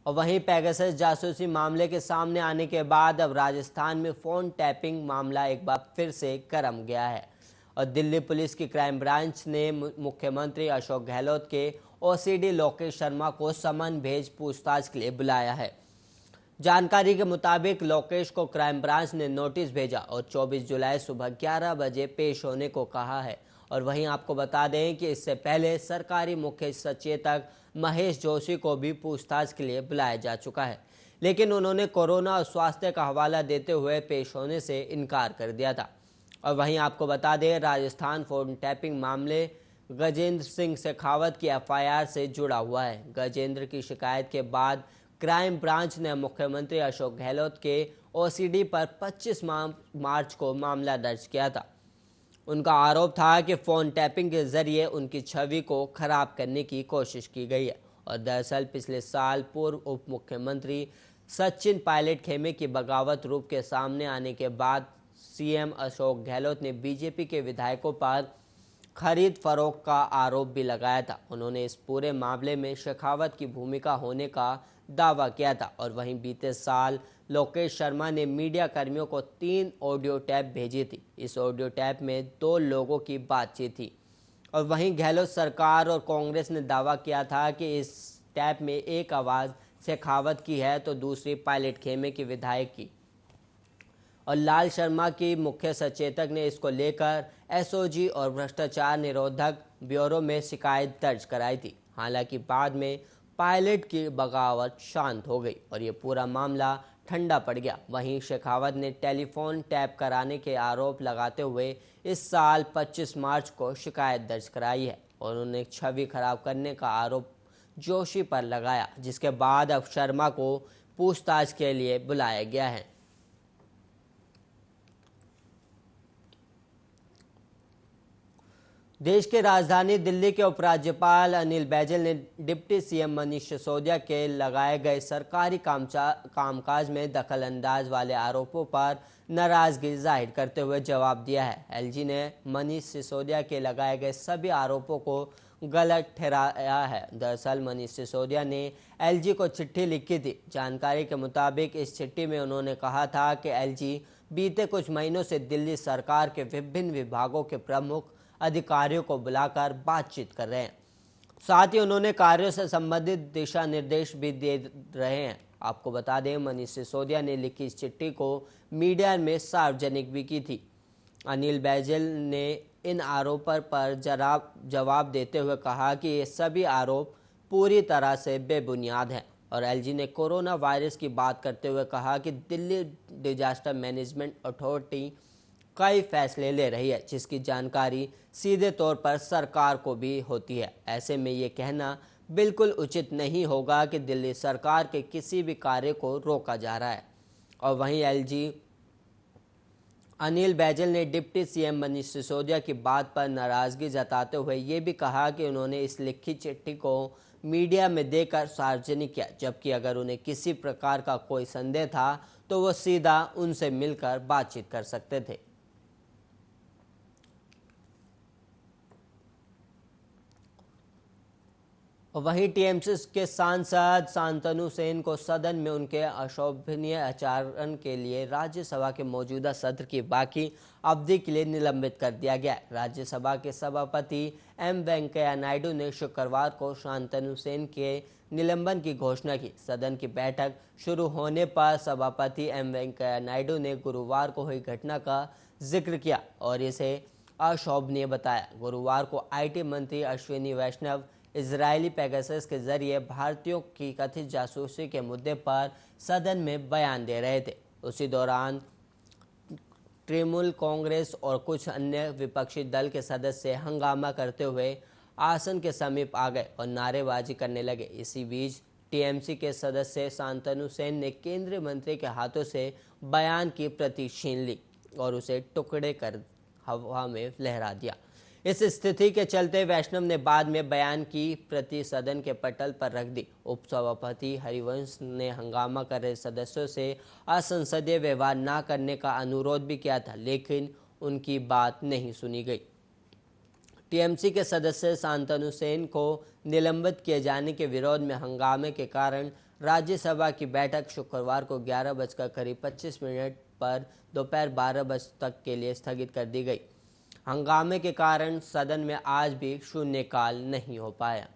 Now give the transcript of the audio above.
और वहीं पेगासस जासूसी मामले के सामने आने के बाद अब राजस्थान में फोन टैपिंग मामला एक बार फिर से गर्म गया है और दिल्ली पुलिस की क्राइम ब्रांच ने मुख्यमंत्री अशोक गहलोत के ओसीडी लोकेश शर्मा को समन भेज पूछताछ के लिए बुलाया है। जानकारी के मुताबिक लोकेश को क्राइम ब्रांच ने नोटिस भेजा और 24 जुलाई सुबह 11 बजे पेश होने को कहा है। और वहीं आपको बता दें कि इससे पहले सरकारी मुख्य सचेतक महेश जोशी को भी पूछताछ के लिए बुलाया जा चुका है, लेकिन उन्होंने कोरोना और स्वास्थ्य का हवाला देते हुए पेश होने से इनकार कर दिया था। और वहीं आपको बता दें, राजस्थान फोन टैपिंग मामले गजेंद्र सिंह शेखावत की एफआईआर से जुड़ा हुआ है। गजेंद्र की शिकायत के बाद क्राइम ब्रांच ने मुख्यमंत्री अशोक गहलोत के ओसीडी पर 25 मार्च को मामला दर्ज किया था। उनका आरोप था कि फोन टैपिंग के जरिए उनकी छवि को खराब करने की कोशिश की गई है। और दरअसल पिछले साल पूर्व उप मुख्यमंत्री सचिन पायलट खेमे की बगावत रूप के सामने आने के बाद सीएम अशोक गहलोत ने बीजेपी के विधायकों पर खरीद फरोख्त का आरोप भी लगाया था। उन्होंने इस पूरे मामले में शेखावत की भूमिका होने का दावा किया था। और वहीं बीते साल लोकेश शर्मा ने मीडिया कर्मियों को 3 ऑडियो टैप भेजी थी। इस ऑडियो टैप में 2 लोगों की बातचीत थी। और वहीं गहलोत सरकार और कांग्रेस ने दावा किया था कि इस टैप में एक आवाज़ शेखावत की है तो दूसरी पायलट खेमे की विधायक की। और लाल शर्मा की मुख्य सचेतक ने इसको लेकर एसओजी और भ्रष्टाचार निरोधक ब्यूरो में शिकायत दर्ज कराई थी। हालांकि बाद में पायलट की बगावत शांत हो गई और ये पूरा मामला ठंडा पड़ गया। वहीं शेखावत ने टेलीफोन टैप कराने के आरोप लगाते हुए इस साल 25 मार्च को शिकायत दर्ज कराई है और उन्होंने छवि खराब करने का आरोप जोशी पर लगाया, जिसके बाद अब शर्मा को पूछताछ के लिए बुलाया गया है। देश की राजधानी दिल्ली के उपराज्यपाल अनिल बैजल ने डिप्टी सीएम मनीष सिसोदिया के लगाए गए सरकारी कामकाज में दखलंदाज वाले आरोपों पर नाराजगी जाहिर करते हुए जवाब दिया है। एलजी ने मनीष सिसोदिया के लगाए गए सभी आरोपों को गलत ठहराया है। दरअसल मनीष सिसोदिया ने एलजी को चिट्ठी लिखी थी। जानकारी के मुताबिक इस चिट्ठी में उन्होंने कहा था कि एलजी बीते कुछ महीनों से दिल्ली सरकार के विभिन्न विभागों के प्रमुख अधिकारियों को बुलाकर बातचीत कर रहे हैं। साथ ही उन्होंने कार्यों से संबंधित दिशा निर्देश भी दे रहे हैं। आपको बता दें, मनीष सिसोदिया ने लिखी इस चिट्ठी को मीडिया में सार्वजनिक भी की थी। अनिल बैजल ने इन आरोपों पर जवाब देते हुए कहा कि ये सभी आरोप पूरी तरह से बेबुनियाद हैं। और एलजी ने कोरोना वायरस की बात करते हुए कहा कि दिल्ली डिजास्टर मैनेजमेंट अथॉरिटी कई फैसले ले रही है, जिसकी जानकारी सीधे तौर पर सरकार को भी होती है। ऐसे में ये कहना बिल्कुल उचित नहीं होगा कि दिल्ली सरकार के किसी भी कार्य को रोका जा रहा है। और वहीं एलजी अनिल बैजल ने डिप्टी सीएम मनीष सिसोदिया की बात पर नाराजगी जताते हुए ये भी कहा कि उन्होंने इस लिखी चिट्ठी को मीडिया में देकर सार्वजनिक किया, जबकि अगर उन्हें किसी प्रकार का कोई संदेह था तो वो सीधा उनसे मिलकर बातचीत कर सकते थे। और वहीं टीएमसी के सांसद शांतनु सेन को सदन में उनके अशोभनीय आचरण के लिए राज्यसभा के मौजूदा सत्र की बाकी अवधि के लिए निलंबित कर दिया गया। राज्यसभा के सभापति एम वेंकैया नायडू ने शुक्रवार को शांतनु सेन के निलंबन की घोषणा की। सदन की बैठक शुरू होने पर सभापति एम वेंकैया नायडू ने गुरुवार को हुई घटना का जिक्र किया और इसे अशोभनीय बताया। गुरुवार को आईटी मंत्री अश्विनी वैष्णव इजरायली पेगासस के जरिए भारतीयों की कथित जासूसी के मुद्दे पर सदन में बयान दे रहे थे। उसी दौरान तृणमूल कांग्रेस और कुछ अन्य विपक्षी दल के सदस्य हंगामा करते हुए आसन के समीप आ गए और नारेबाजी करने लगे। इसी बीच टीएमसी के सदस्य शांतनु सेन ने केंद्रीय मंत्री के हाथों से बयान की प्रति छीन ली और उसे टुकड़े कर हवा में लहरा दिया। इस स्थिति के चलते वैष्णव ने बाद में बयान की प्रति सदन के पटल पर रख दी। उपसभापति हरिवंश ने हंगामा कर रहे सदस्यों से असंसदीय व्यवहार न करने का अनुरोध भी किया था, लेकिन उनकी बात नहीं सुनी गई। टीएमसी के सदस्य शांतनु सेन को निलंबित किए जाने के विरोध में हंगामे के कारण राज्यसभा की बैठक शुक्रवार को 11:25 पर दोपहर 12 बजे तक के लिए स्थगित कर दी गई। हंगामे के कारण सदन में आज भी शून्यकाल नहीं हो पाया।